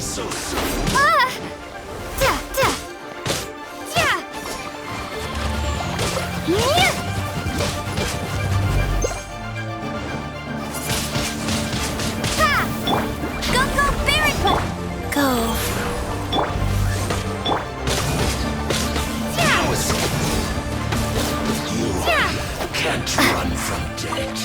so soon. Ja, ja. Ja. Yeah. Ha! Go, go, Barracuda! Go. No escape. You can't run from death.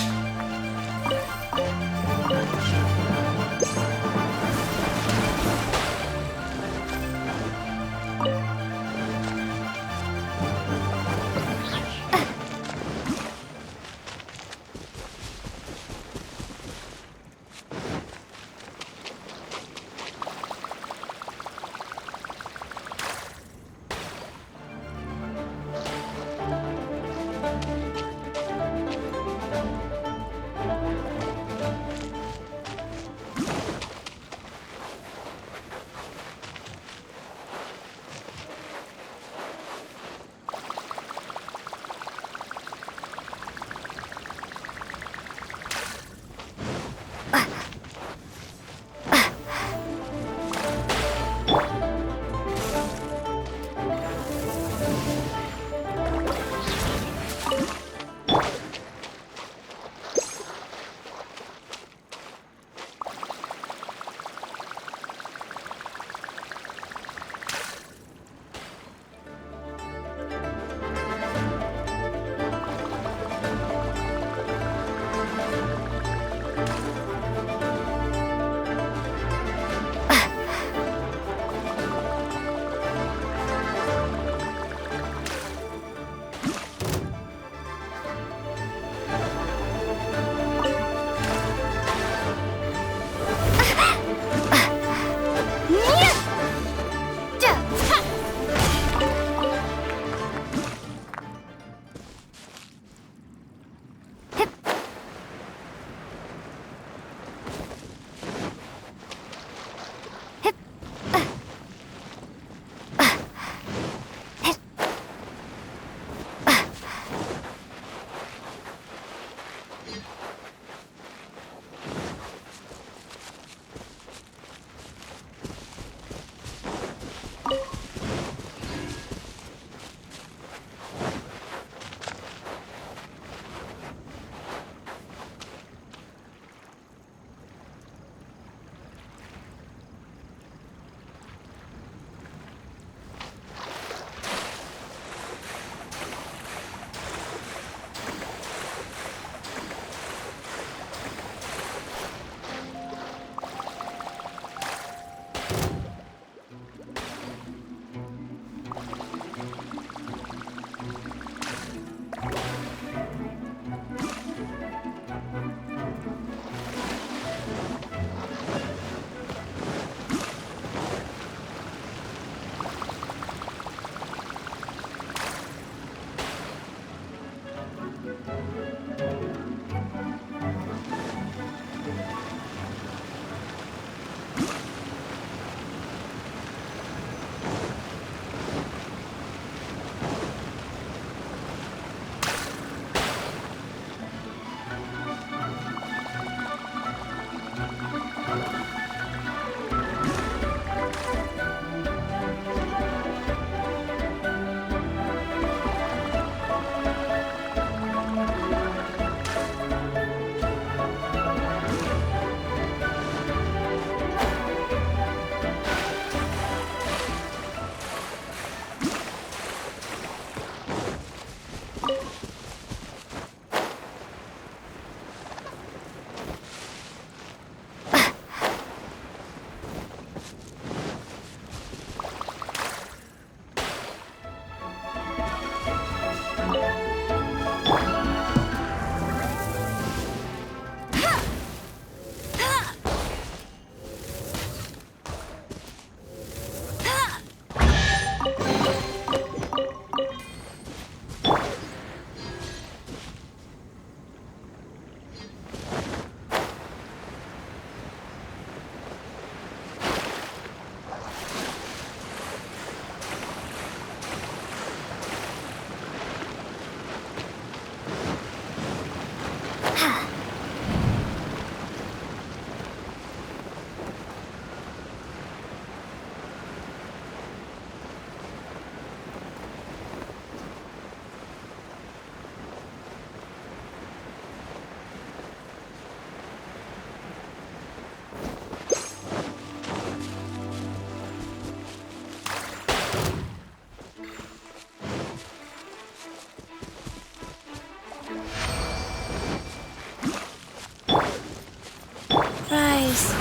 face.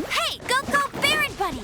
Hey, go, Baron Bunny!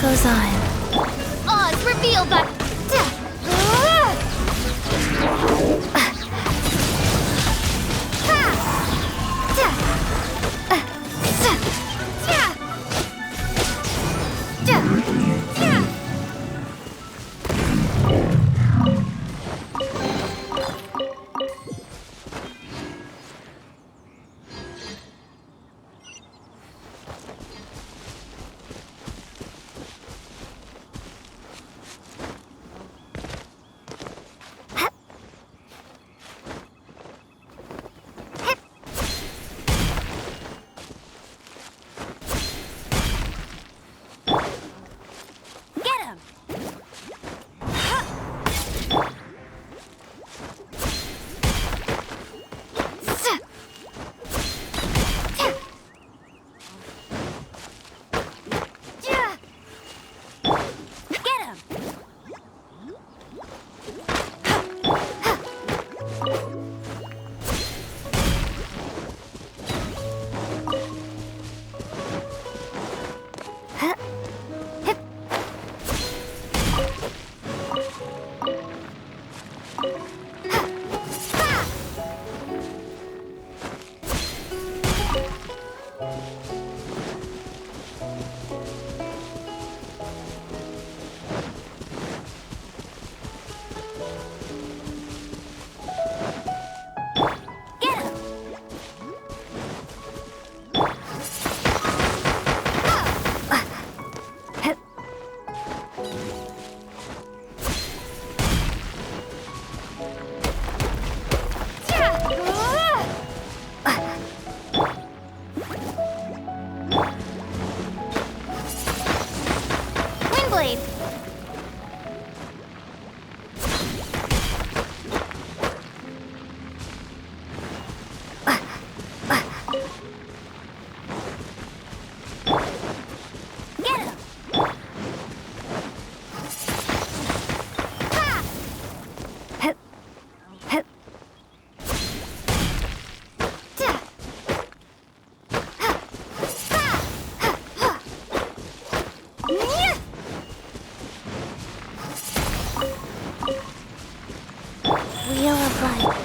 Goes on. Oz revealed by... Wheel of Light.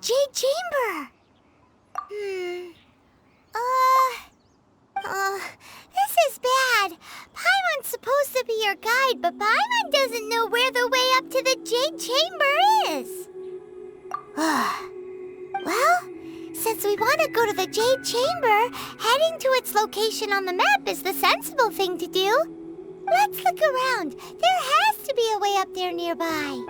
Jade Chamber. This is bad. Paimon's supposed to be your guide, but Paimon doesn't know where the way up to the Jade Chamber is. Well, since we want to go to the Jade Chamber, heading to its location on the map is the sensible thing to do. Let's look around. There has to be a way up there nearby.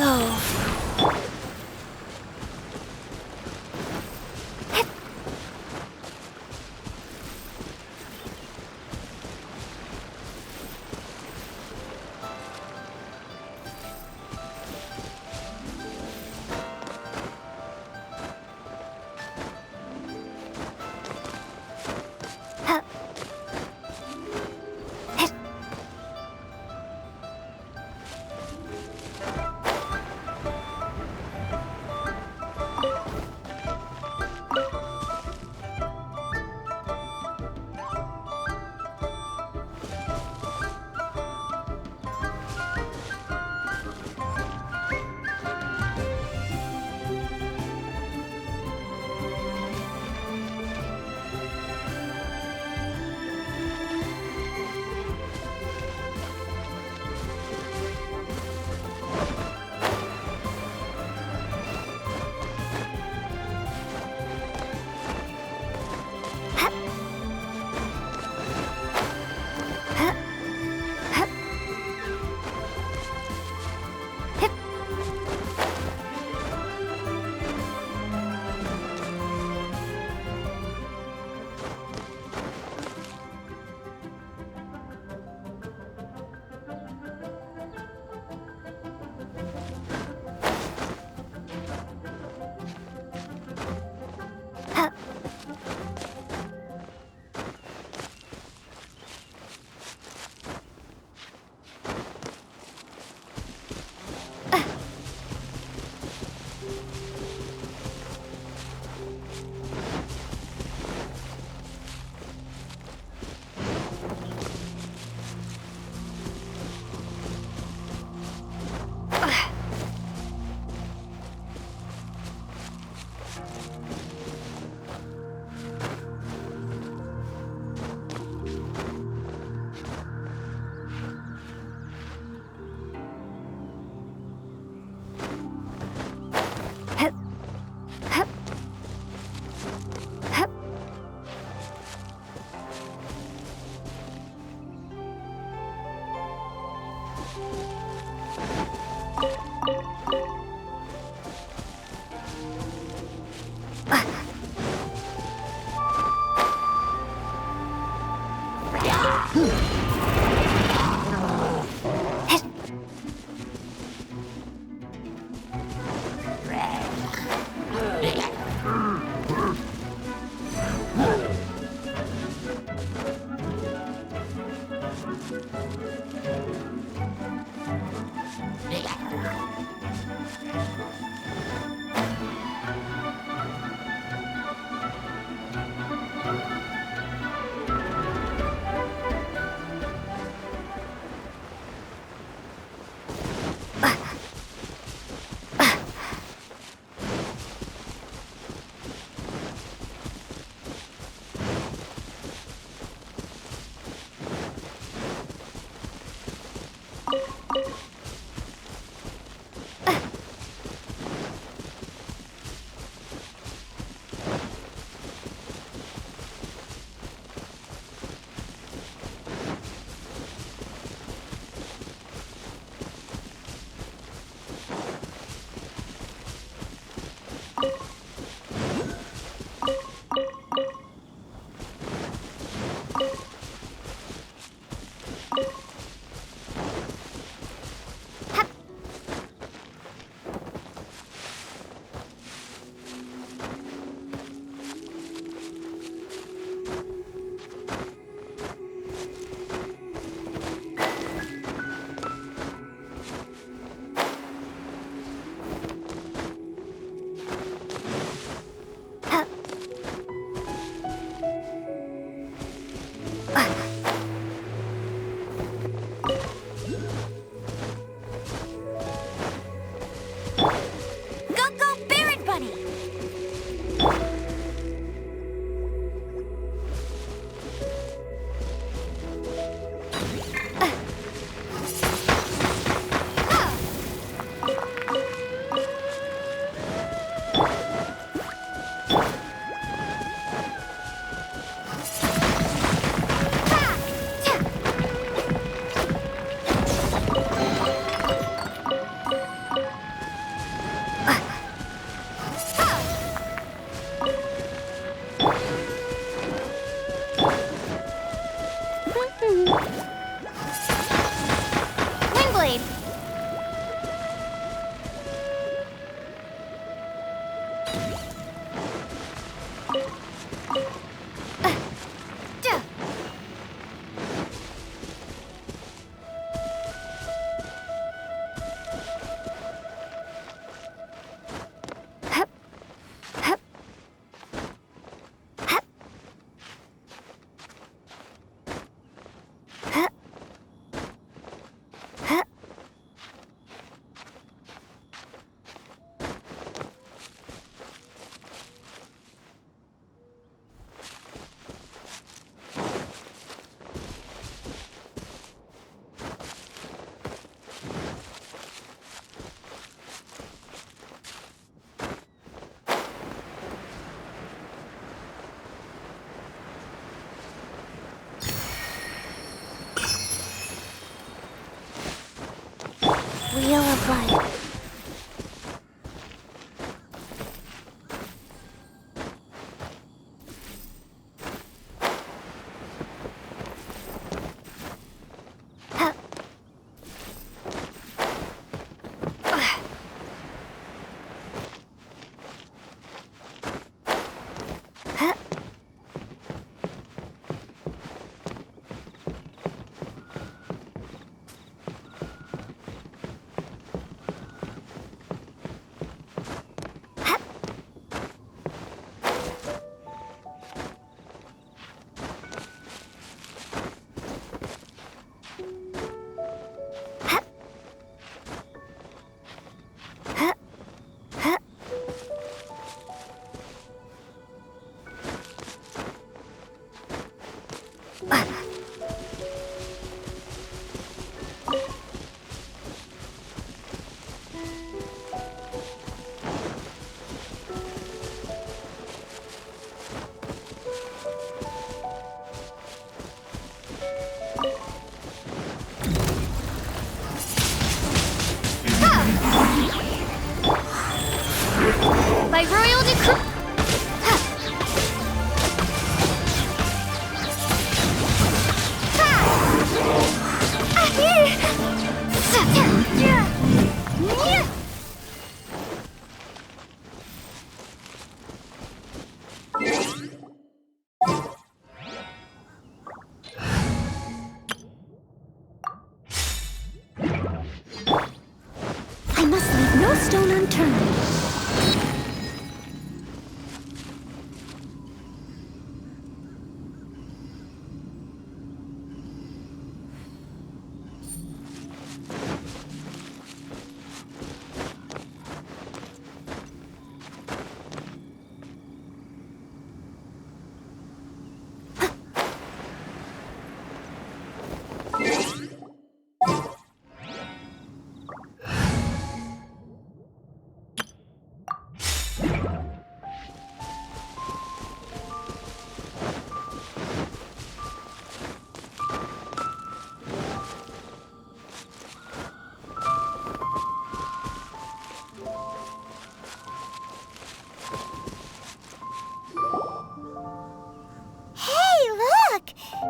go. upgrade. Wheel of Life. By royal decree. I must leave no stone unturned.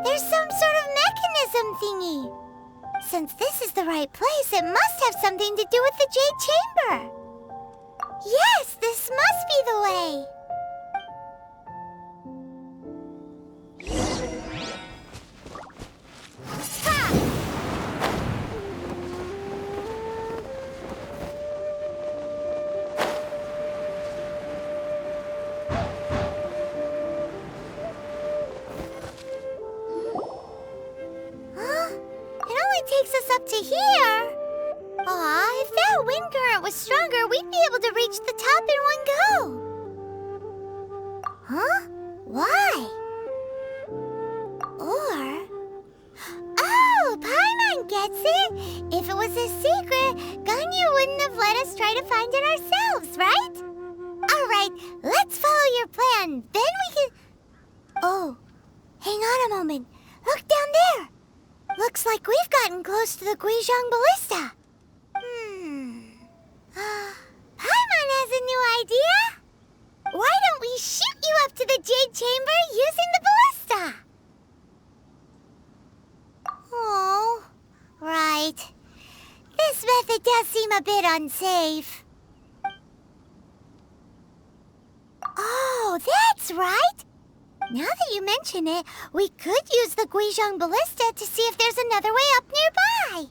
There's some sort of mechanism thingy. Since this is the right place, it must have something to do with the Jade Chamber. Yes, this must be the way. Takes us up to here. Aw, if that wind current was stronger, we'd be able to reach the top in one go. Huh? Why? Or... Oh, Paimon gets it! If it was a secret, Ganyu wouldn't have let us try to find it ourselves, right? Alright, let's follow your plan. Then we can... Oh, hang on a moment. Look down there. Looks like we've gotten close to the Guizhong Ballista. Paimon has a new idea. Why don't we shoot you up to the Jade Chamber using the ballista? Oh, right. This method does seem a bit unsafe. Oh, that's right! Now that you mention it, we could use the Guizhong Ballista to see if there's another way up nearby.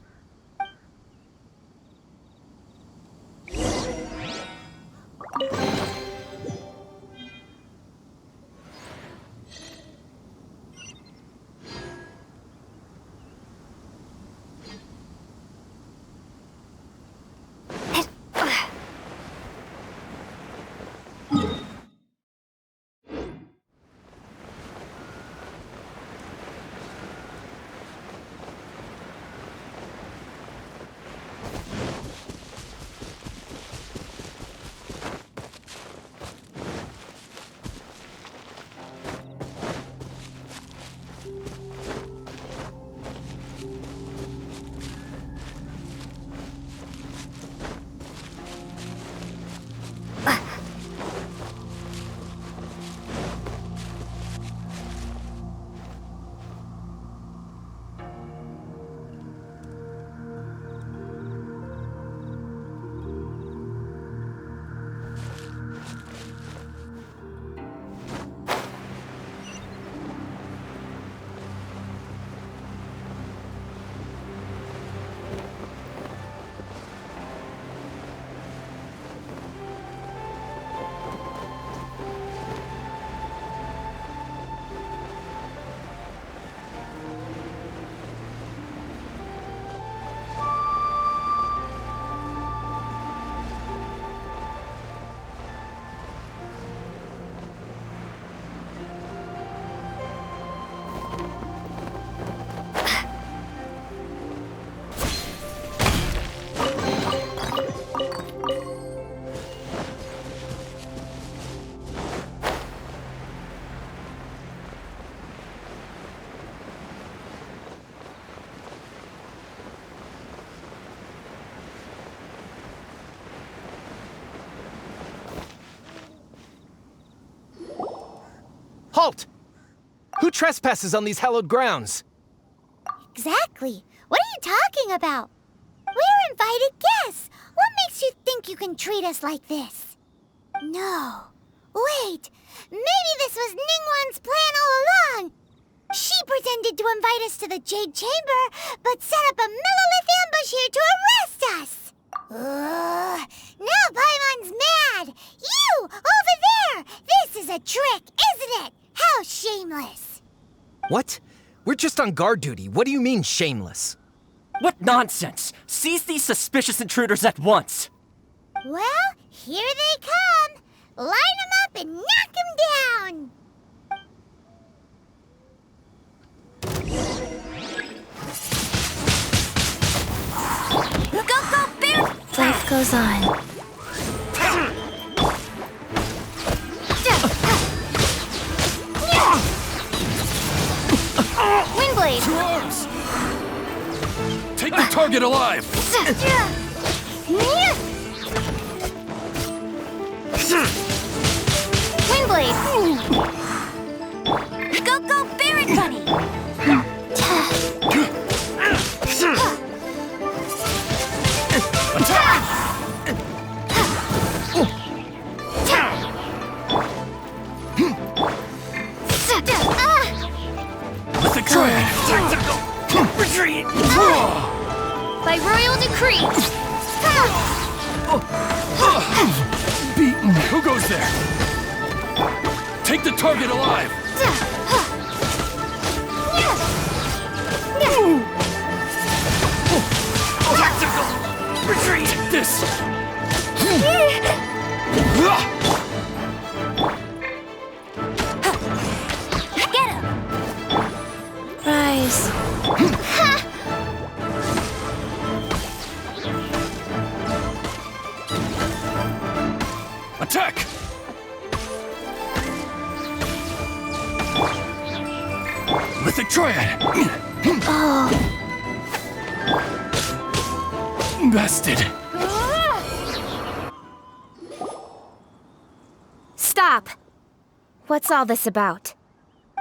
Halt! Who trespasses on these hallowed grounds? Exactly. What are you talking about? We're invited guests. What makes you think you can treat us like this? No. Wait. Maybe this was Ningguang's plan all along. She pretended to invite us to the Jade Chamber, but set up a Millilith ambush here to arrest us. Now Paimon's mad. You, over there. This is a trick, isn't it? How shameless. What? We're just on guard duty. What do you mean, shameless? What nonsense! Seize these suspicious intruders at once! Well, here they come. Line them up and knock them down. Go, bear! Life goes on. Windblade! To arms! Take the target alive! Windblade! Go, Baron Bunny! With the triad! Retreat! By royal decree! Beaten! Who goes there? Take the target alive! Retreat! Take this! Get him! Rise. Attack! Mythic Triad! Oh, Bested! stop! What's all this about?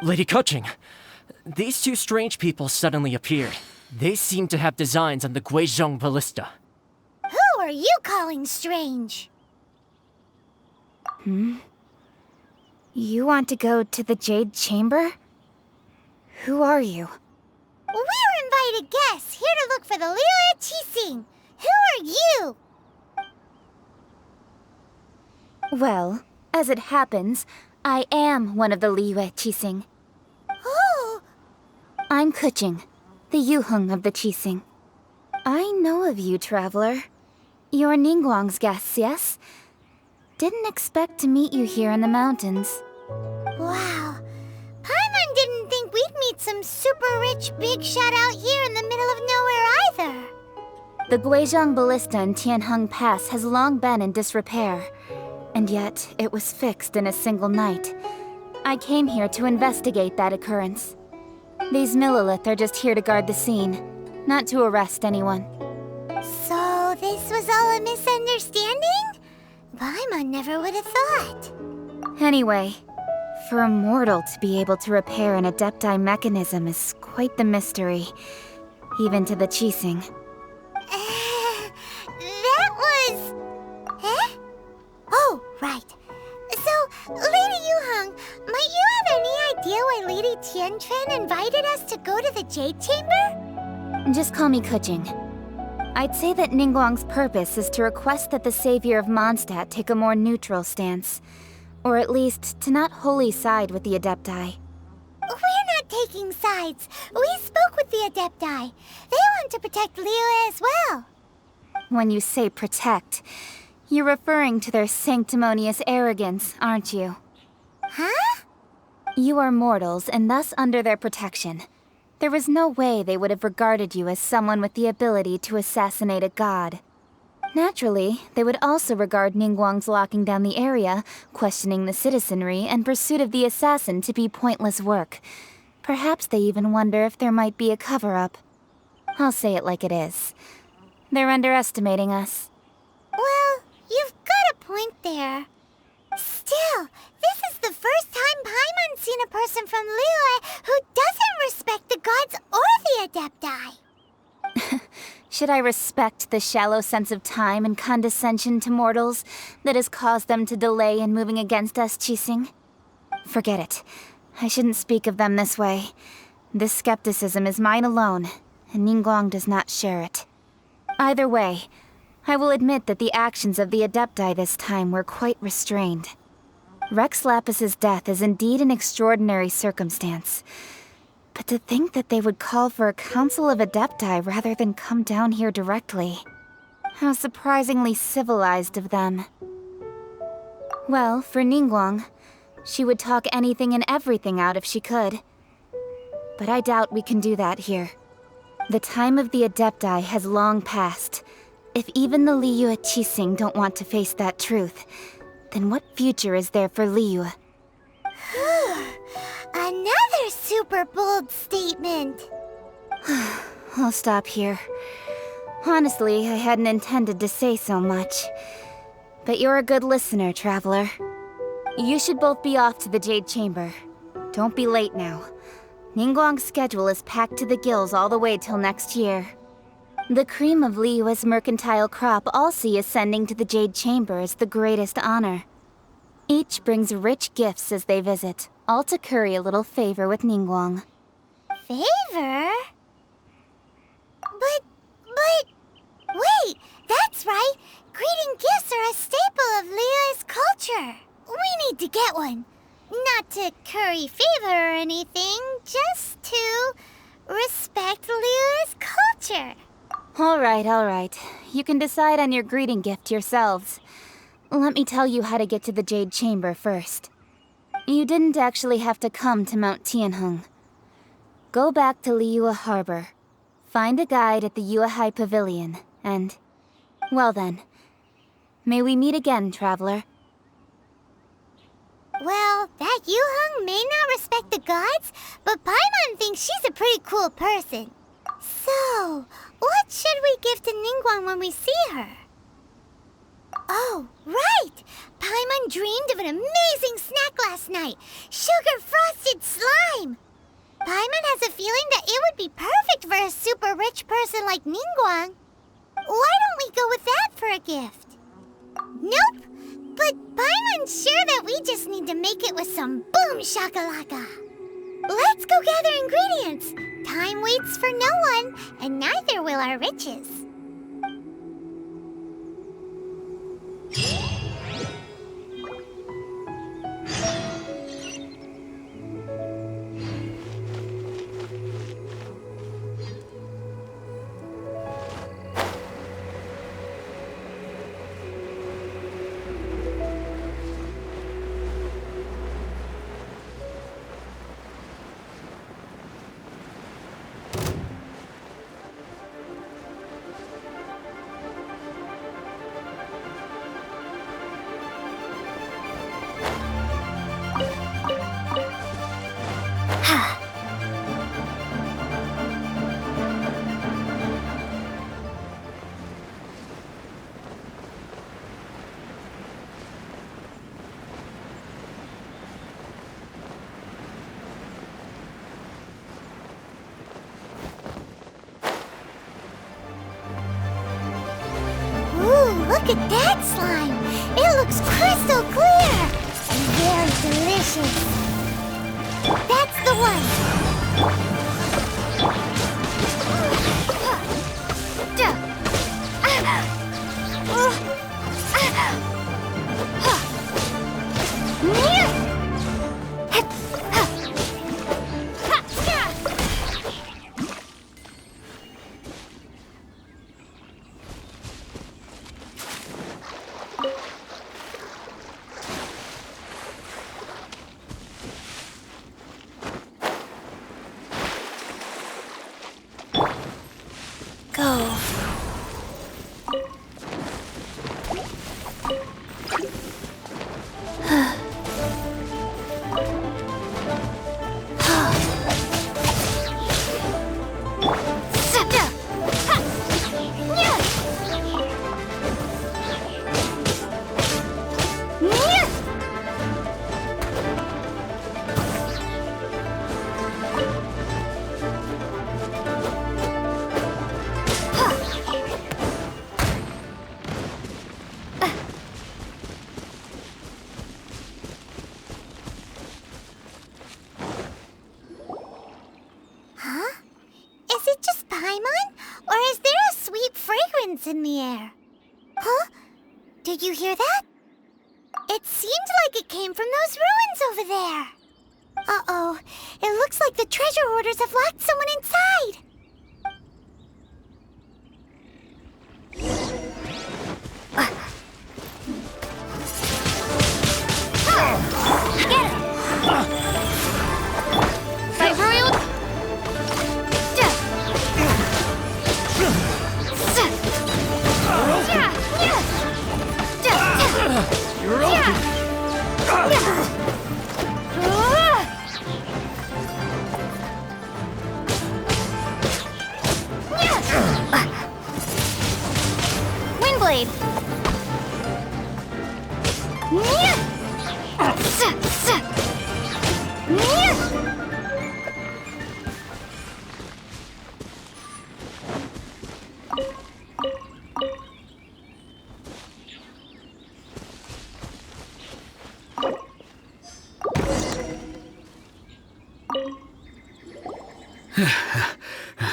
Lady Keqing, these two strange people suddenly appeared. They seem to have designs on the Guizhong Ballista. are you calling strange? You want to go to the Jade Chamber? Who are you? We're invited guests here to look for the Liyue Qixing. Who are you? Well, as it happens, I am one of the Liyue Qixing. Oh, I'm Kuching, the Yuheng of the Qixing. I know of you, traveler. You're Ningguang's guests, yes? Didn't expect to meet you here in the mountains. wow. Paimon didn't think we'd meet some super rich big shot out here in the middle of nowhere either. The Guizhong Ballista in Tianheng Pass has long been in disrepair, and yet it was fixed in a single night. I came here to investigate that occurrence. These Millilith are just here to guard the scene, not to arrest anyone. So this was all a misunderstanding? Paimon never would have thought. Anyway, for a mortal to be able to repair an Adepti mechanism is quite the mystery, even to the Qixing. That was... Eh? Oh, right. So, Lady Yuheng, might you have any idea why Lady Tianquan invited us to go to the Jade Chamber? Just call me Kuching. I'd say that Ningguang's purpose is to request that the savior of Mondstadt take a more neutral stance. Or at least, to not wholly side with the Adepti. We're not taking sides. We spoke with the Adepti. They want to protect Liyue as well. When you say protect, you're referring to their sanctimonious arrogance, aren't you? Huh? You are mortals, and thus under their protection. There was no way they would have regarded you as someone with the ability to assassinate a god. Naturally, they would also regard Ningguang's locking down the area, questioning the citizenry, and pursuit of the assassin to be pointless work. Perhaps they even wonder if there might be a cover-up. I'll say it like it is. They're underestimating us. Well, you've got a point there. Still, this is the first time Paimon's seen a person from Liyue who doesn't respect the gods or the Adepti. Should I respect the shallow sense of time and condescension to mortals that has caused them to delay in moving against us, Qixing? Forget it. I shouldn't speak of them this way. This skepticism is mine alone, and Ningguang does not share it. Either way, I will admit that the actions of the Adepti this time were quite restrained. Rex Lapis's death is indeed an extraordinary circumstance. But to think that they would call for a council of Adepti rather than come down here directly. How surprisingly civilized of them. Well, for Ningguang, she would talk anything and everything out if she could. But I doubt we can do that here. The time of the Adepti has long passed. If even the Liyue Qixing don't want to face that truth, then what future is there for Liyue? Another super bold statement. I'll stop here. Honestly, I hadn't intended to say so much. But you're a good listener, traveler. You should both be off to the Jade Chamber. Don't be late now. Ningguang's schedule is packed to the gills all the way till next year. The cream of Liyue's mercantile crop all see ascending to the Jade Chamber as the greatest honor. Each brings rich gifts as they visit, all to curry a little favor with Ningguang. Favor? But... Wait, that's right. Greeting gifts are a staple of Liyue's culture. We need to get one. Not to curry favor or anything, just to respect Liyue's culture. All right. You can decide on your greeting gift yourselves. Let me tell you how to get to the Jade Chamber first. You didn't actually have to come to Mount Tianheng. Go back to Liyue Harbor. Find a guide at the Yuehai Pavilion, and... well then. May we meet again, traveler. Well, that Yuheng may not respect the gods, but Paimon thinks she's a pretty cool person. So, what should we give to Ningguang when we see her? Oh, right! Paimon dreamed of an amazing snack last night. Sugar-frosted slime! Paimon has a feeling that it would be perfect for a super rich person like Ningguang. Why don't we go with that for a our gift. Nope. But Paimon's sure that we just need to make it with some boom shakalaka. Let's go gather ingredients. Time waits for no one, and neither will our riches. Look at that slime! It looks crystal clear! And very delicious! That's the one! Go. In the air. Huh? Did you hear that? It seemed like it came from those ruins over there. Uh-oh. It looks like the treasure hoarders have locked someone inside. Get it! You're open! Windblade!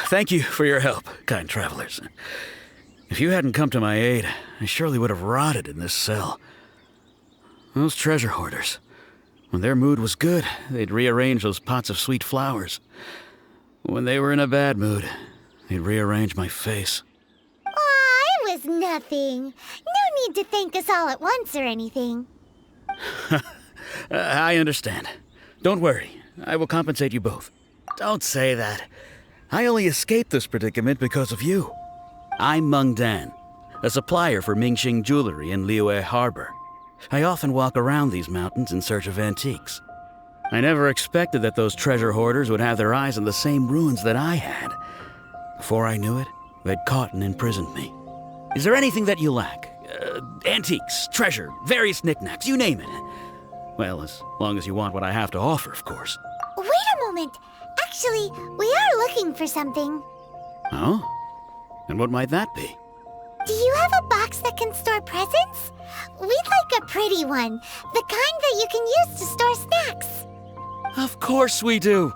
Thank you for your help, kind travelers. If you hadn't come to my aid, I surely would have rotted in this cell. Those treasure hoarders, when their mood was good, they'd rearrange those pots of sweet flowers. When they were in a bad mood, they'd rearrange my face. Aw, it was nothing. No need to thank us all at once or anything. I understand. Don't worry, I will compensate you both. Don't say that. I only escaped this predicament because of you. I'm Meng Dan, a supplier for Mingxing Jewelry in Liyue Harbor. I often walk around these mountains in search of antiques. I never expected that those treasure hoarders would have their eyes on the same ruins that I had. Before I knew it, they'd caught and imprisoned me. Is there anything that you lack? Antiques, treasure, various knickknacks, you name it. Well, as long as you want what I have to offer, of course. Wait a moment. Actually, we are looking for something. Oh? And what might that be? Do you have a box that can store presents? We'd like a pretty one, the kind that you can use to store snacks. Of course we do.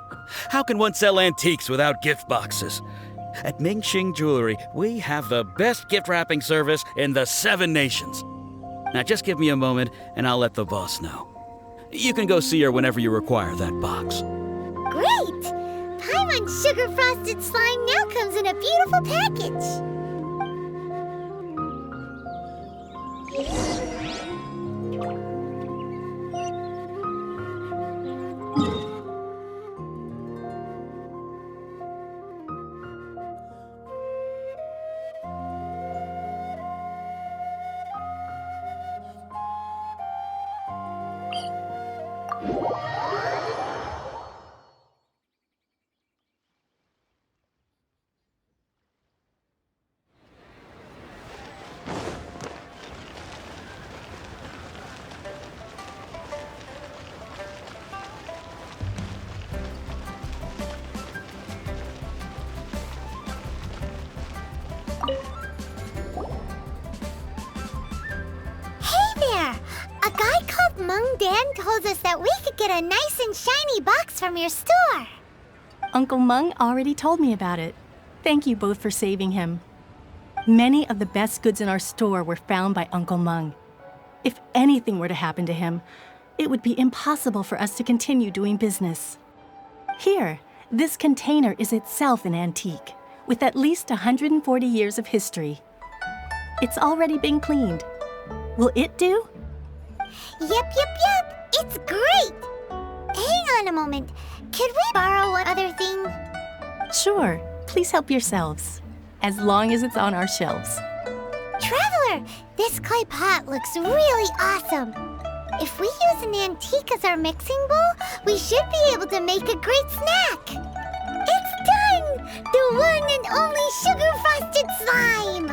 How can one sell antiques without gift boxes? At Mingxing Jewelry, we have the best gift wrapping service in the 7 nations. Now just give me a moment and I'll let the boss know. You can go see her whenever you require that box. Great! Paimon Sugar Frosted Slime now comes in a beautiful package. Dan told us that we could get a nice and shiny box from your store. Uncle Meng already told me about it. Thank you both for saving him. Many of the best goods in our store were found by Uncle Meng. If anything were to happen to him, it would be impossible for us to continue doing business. Here, this container is itself an antique, with at least 140 years of history. It's already been cleaned. Will it do? Yep. It's great! Hang on a moment. Could we borrow one other thing? Sure. Please help yourselves. As long as it's on our shelves. Traveler, this clay pot looks really awesome. If we use an antique as our mixing bowl, we should be able to make a great snack. It's done! The one and only sugar-frosted slime!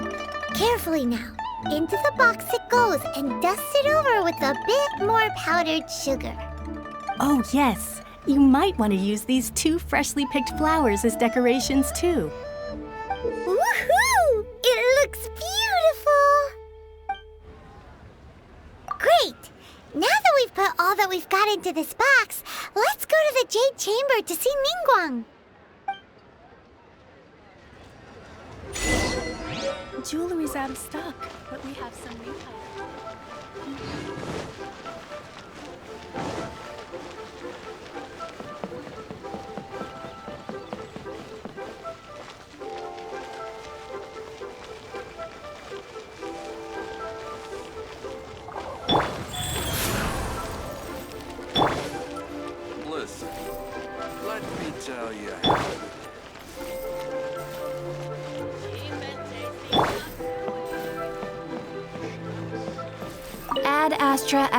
Carefully now. Into the box it goes and dust it over with a bit more powdered sugar. Oh, yes. You might want to use these 2 freshly picked flowers as decorations, too. Woohoo! It looks beautiful! Great! Now that we've put all that we've got into this box, let's go to the Jade Chamber to see Ningguang. Jewelry's out of stock, but we have some new Listen, let me tell you. Ad Astra.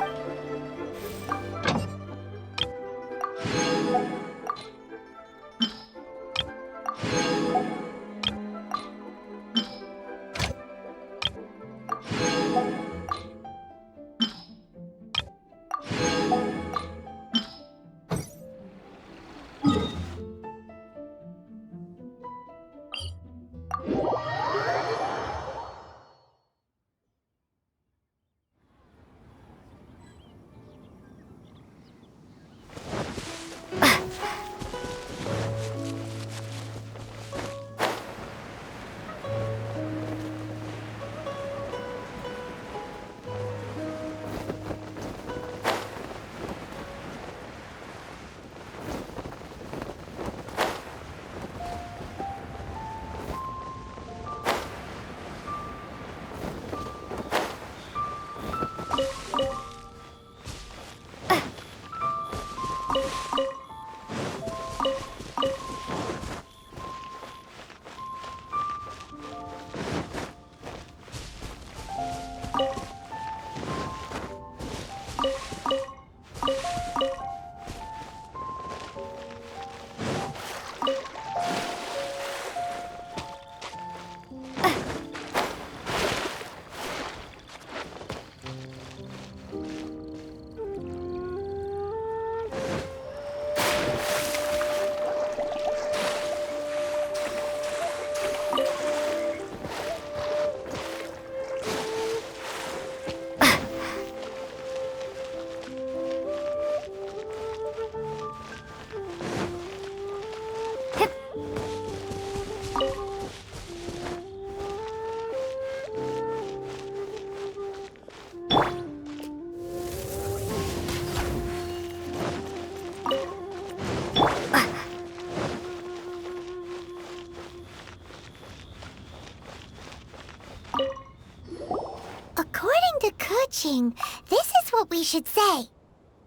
watching. This is what we should say.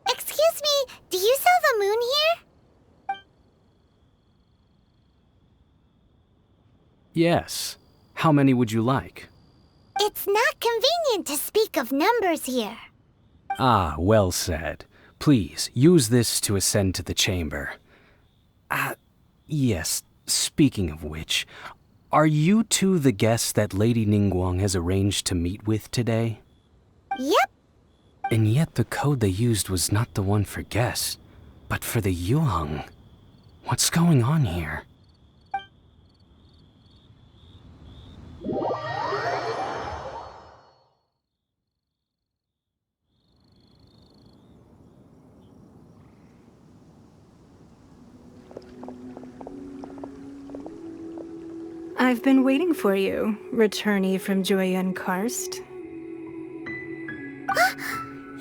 Excuse me, do you sell the moon here? Yes. How many would you like? It's not convenient to speak of numbers here. Ah, well said. Please, use this to ascend to the chamber. Yes, speaking of which, are you two the guests that Lady Ningguang has arranged to meet with today? Yep. And yet the code they used was not the one for guests, but for the Yuheng. What's going on here? I've been waiting for you, returnee from Joyun Karst.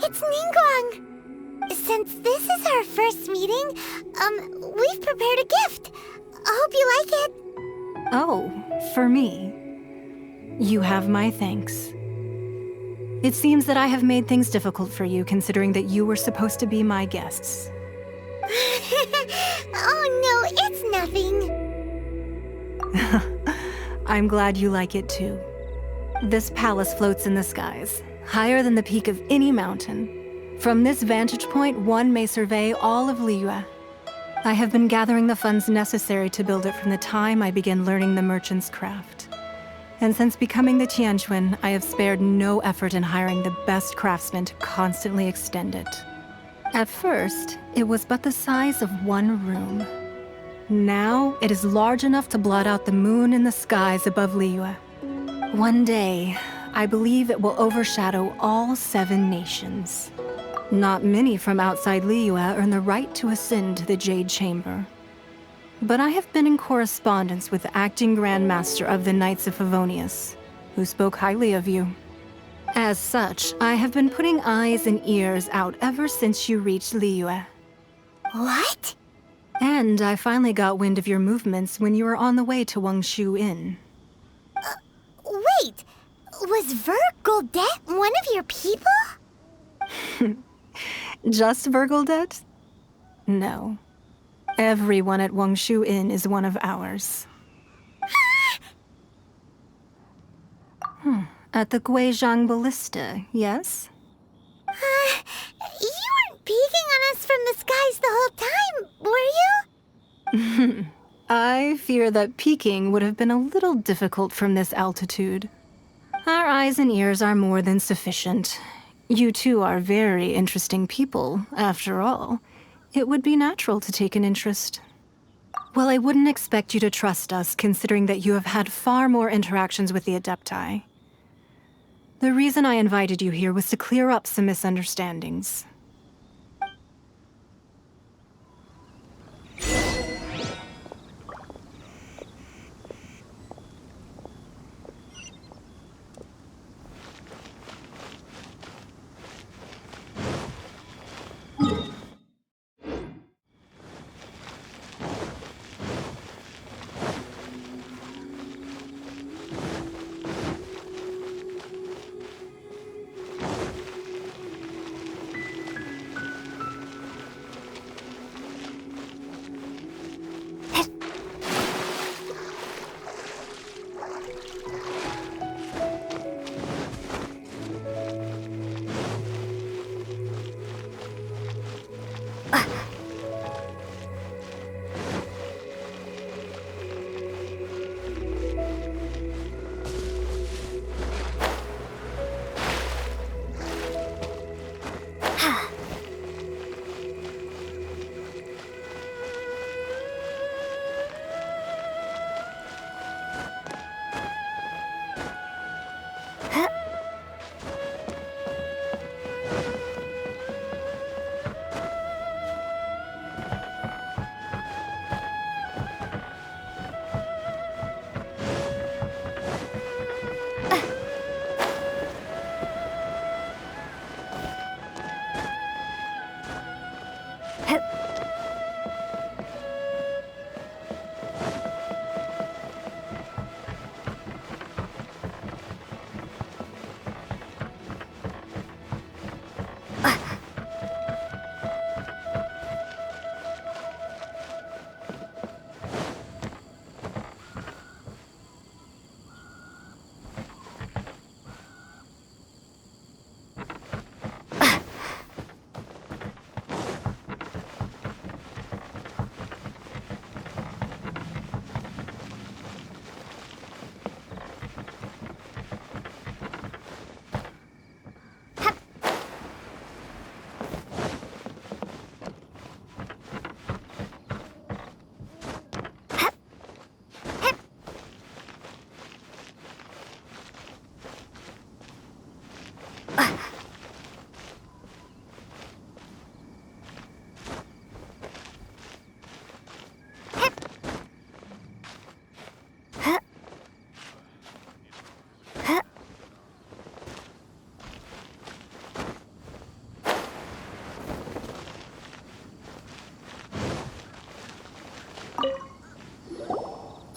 It's Ningguang. Since this is our first meeting, we've prepared a gift. I hope you like it. Oh, for me. You have my thanks. It seems that I have made things difficult for you, considering that you were supposed to be my guests. Oh no, it's nothing. I'm glad you like it too. This palace floats in the skies, higher than the peak of any mountain. From this vantage point, one may survey all of Liyue. I have been gathering the funds necessary to build it from the time I began learning the merchant's craft. And since becoming the Tianquan, I have spared no effort in hiring the best craftsmen to constantly extend it. At first, it was but the size of one room. Now, it is large enough to blot out the moon in the skies above Liyue. One day, I believe it will overshadow all 7 nations. Not many from outside Liyue earn the right to ascend to the Jade Chamber. But I have been in correspondence with the acting Grand Master of the Knights of Favonius, who spoke highly of you. As such, I have been putting eyes and ears out ever since you reached Liyue. What? And I finally got wind of your movements when you were on the way to Wangshu Inn. Wait, was Vergoldet one of your people? Just Vergoldet? No. Everyone at Wangshu Inn is one of ours. At the Guizhang Ballista, yes? You weren't peeking on us from the skies the whole time, were you? I fear that peeking would have been a little difficult from this altitude. Our eyes and ears are more than sufficient. You two are very interesting people, after all. It would be natural to take an interest. Well, I wouldn't expect you to trust us, considering that you have had far more interactions with the Adepti. The reason I invited you here was to clear up some misunderstandings.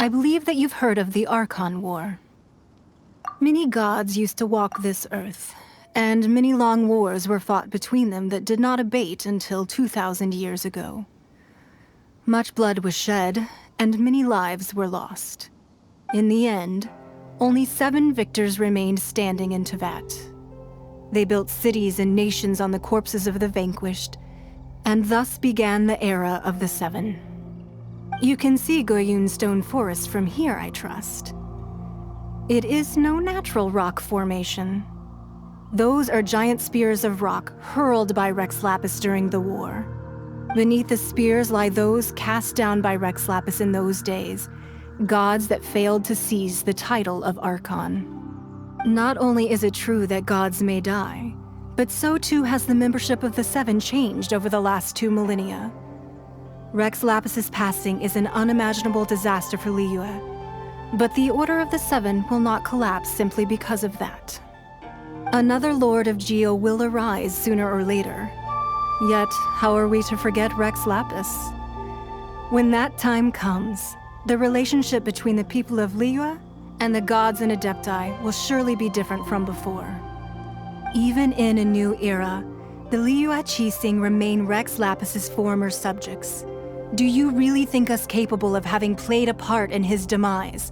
I believe that you've heard of the Archon War. Many gods used to walk this earth, and many long wars were fought between them that did not abate until 2,000 years ago. Much blood was shed, and many lives were lost. In the end, only 7 victors remained standing in Tevat. They built cities and nations on the corpses of the vanquished, and thus began the era of the 7. You can see Goyun Stone Forest from here, I trust. It is no natural rock formation. Those are giant spears of rock hurled by Rex Lapis during the war. Beneath the spears lie those cast down by Rex Lapis in those days, gods that failed to seize the title of Archon. Not only is it true that gods may die, but so too has the membership of the 7 changed over the last 2 millennia. Rex Lapis's passing is an unimaginable disaster for Liyue, but the Order of the 7 will not collapse simply because of that. Another Lord of Geo will arise sooner or later. Yet, how are we to forget Rex Lapis? When that time comes, the relationship between the people of Liyue and the gods and Adepti will surely be different from before. Even in a new era, the Liyue Qixing remain Rex Lapis's former subjects. Do you really think us capable of having played a part in his demise?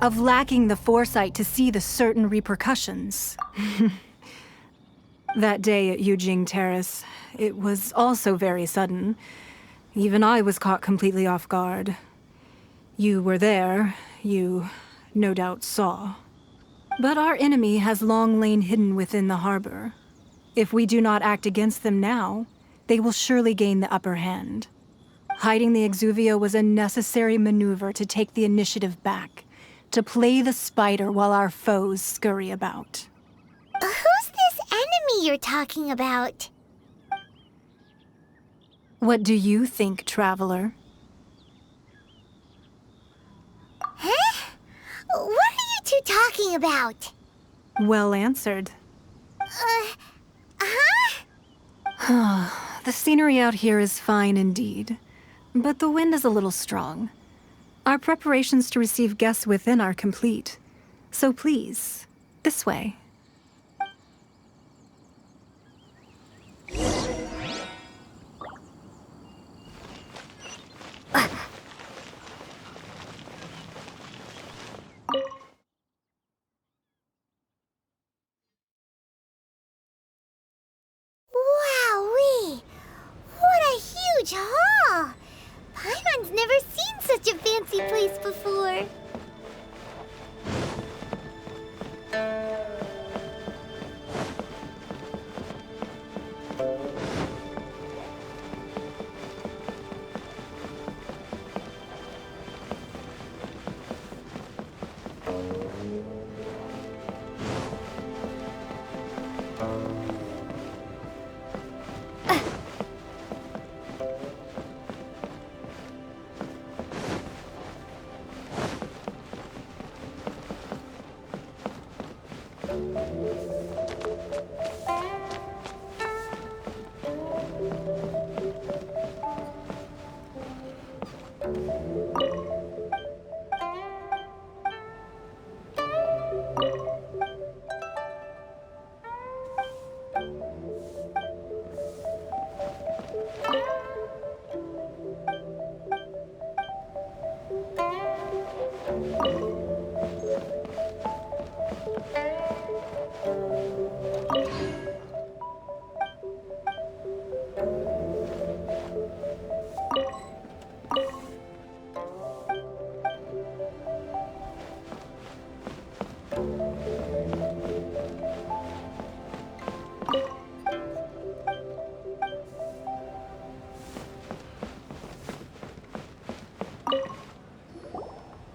Of lacking the foresight to see the certain repercussions? That day at Yujing Terrace, it was also very sudden. Even I was caught completely off guard. You were there, you no doubt saw. But our enemy has long lain hidden within the harbor. If we do not act against them now, they will surely gain the upper hand. Hiding the Exuvio was a necessary maneuver to take the initiative back, to play the spider while our foes scurry about. Who's this enemy you're talking about? What do you think, traveler? Huh? What are you two talking about? Well answered. The scenery out here is fine indeed, but the wind is a little strong. Our preparations to receive guests within are complete, so please, this way. Wowee! What a huge hall! Paimon's never seen such a fancy place before.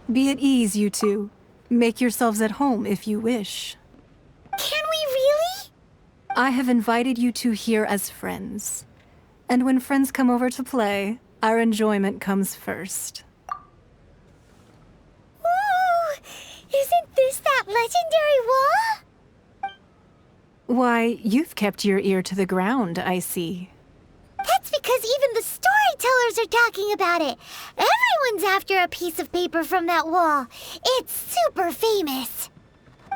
Be at ease, you two. Make yourselves at home if you wish. Can we really? I have invited you two here as friends. And when friends come over to play, our enjoyment comes first. Ooh! Isn't this that legendary wall? Why, you've kept your ear to the ground, I see. That's because even the story storytellers are talking about it. Everyone's after a piece of paper from that wall. It's super famous.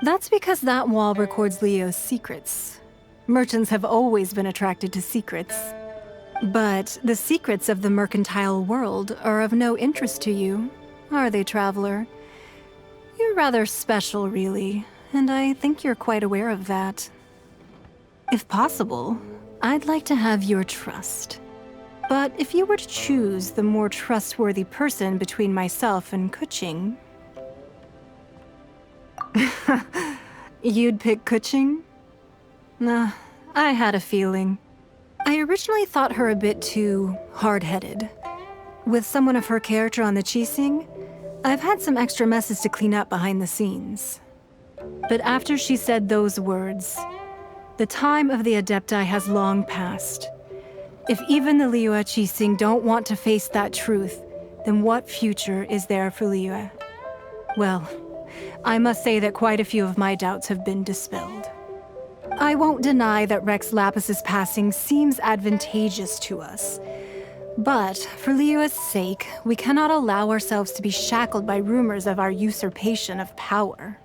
That's because that wall records Leo's secrets. Merchants have always been attracted to secrets. But the secrets of the mercantile world are of no interest to you, are they, traveler? You're rather special, really, and I think you're quite aware of that. If possible, I'd like to have your trust. But if you were to choose the more trustworthy person between myself and Kuching... You'd pick Kuching? Nah, I had a feeling. I originally thought her a bit too hard-headed. With someone of her character on the Qixing, I've had some extra messes to clean up behind the scenes. But after she said those words, the time of the Adepti has long passed. If even the Liyue Qixing don't want to face that truth, then what future is there for Liyue? Well, I must say that quite a few of my doubts have been dispelled. I won't deny that Rex Lapis's passing seems advantageous to us. But for Liyue's sake, we cannot allow ourselves to be shackled by rumors of our usurpation of power.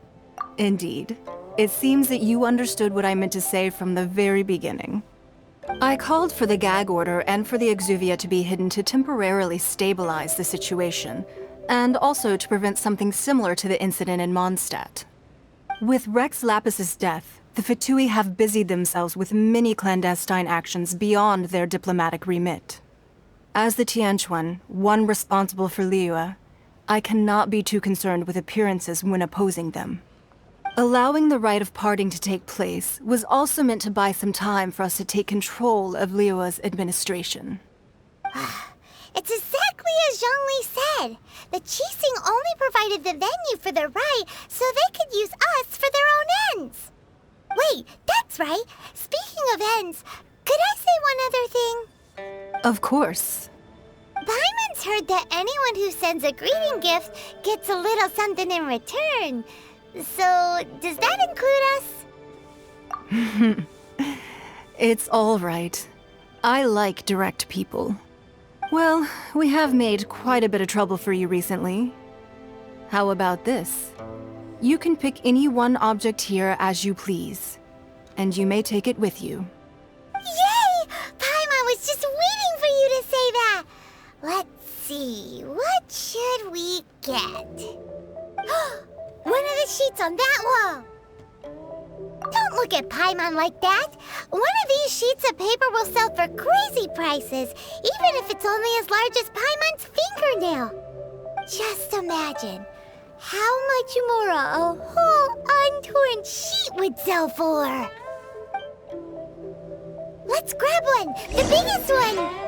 Indeed, it seems that you understood what I meant to say from the very beginning. I called for the gag order and for the exuvia to be hidden to temporarily stabilize the situation, and also to prevent something similar to the incident in Mondstadt. With Rex Lapis's death, the Fatui have busied themselves with many clandestine actions beyond their diplomatic remit. As the Tianquan, one responsible for Liyue, I cannot be too concerned with appearances when opposing them. Allowing the rite of parting to take place was also meant to buy some time for us to take control of Liyue's administration. It's exactly as Zhongli said. The Qixing only provided the venue for the rite so they could use us for their own ends. Wait, that's right. Speaking of ends, could I say one other thing? Of course. Paimon's heard that anyone who sends a greeting gift gets a little something in return. So, does that include us? It's all right. I like direct people. Well, we have made quite a bit of trouble for you recently. How about this? You can pick any one object here as you please, and you may take it with you. Yay! Paimon was just waiting for you to say that! Let's see, what should we get? One of the sheets on that wall! Don't look at Paimon like that! One of these sheets of paper will sell for crazy prices, even if it's only as large as Paimon's fingernail. Just imagine how much more a whole untorn sheet would sell for. Let's grab one, the biggest one!